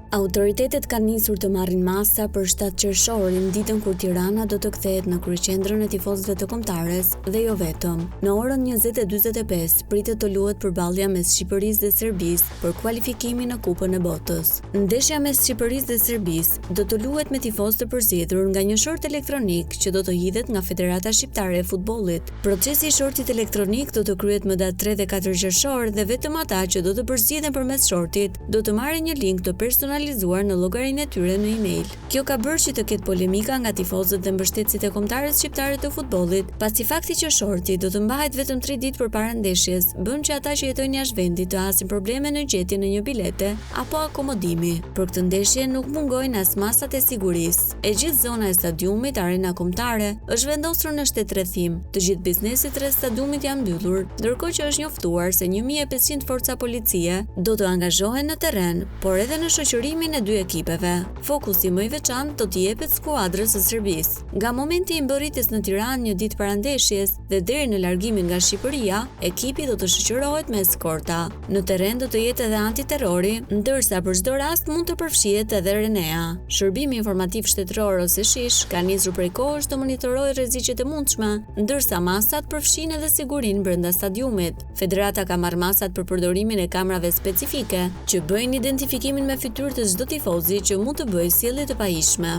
Autoritetet kanë nisur të marrin masa për 7 qershorin, ditën kur Tirana do të kthehet në kryeqendrën e tifozëve të Kombëtares dhe jo vetëm. Në orën 20:45 pritet të luhet përballja mes Shqipërisë dhe Serbisë për kualifikimin në Kupën e Botës. Ndeshja mes Shqipërisë dhe Serbisë do të luhet me tifozë të përzgjedhur nga një short elektronik që do të hidhet nga Federata Shqiptare e Futbollit. Procesi i shortit elektronik do të kryhet më datë 3 dhe 4 qershor dhe vetëm ata që do të përzgjidhen përmes shortit do të marrin një link të personalizuar në llogarinë e tyre në email. Kjo ka bërë që të ketë polemika nga tifozët dhe mbështetësit e kombëtarës shqiptare të futbollit, pasi fakti që shorti do të mbahet vetëm 3 ditë përpara ndeshjes bën që ata që jetojnë jashtë vendit të hasin probleme në gjetjen e një bilete apo akomodimi. Për këtë ndeshje nuk mungojnë as masat e sigurisë. E gjithë zona e stadiumit, arena kombëtare, është vendosur në shtetërrethim. Të gjithë bizneset rreth stadiumit janë mbyllur, ndërkohë që është njoftuar se 1500 forca policie do të angazhohen në terren, por edhe në shoqërimin e dy ekipeve. Fokusi më i veçantë do t'i jepet skuadrës së Serbisë. Nga momenti i mbërritjes në Tiranë një ditë para ndeshjes dhe deri në largimin nga Shqipëria, ekipi do të shoqërohet me eskorta. Në terren do të jetë edhe antiterrori, ndërsa për çdo rast mund të përfshihet edhe Renea. Shërbimi informativ shtetëror ose SHISH ka nisur prej kohësh të monitorojë rreziqet e mundshme, ndërsa masat përfshin edhe sigurinë brenda stadiumit. Federata ka marrë masat për përdorimin e kamrave specifike që bëjnë identifikimin me fytyrë të çdo tifozi që mund të bëjë sjellje të pahishme.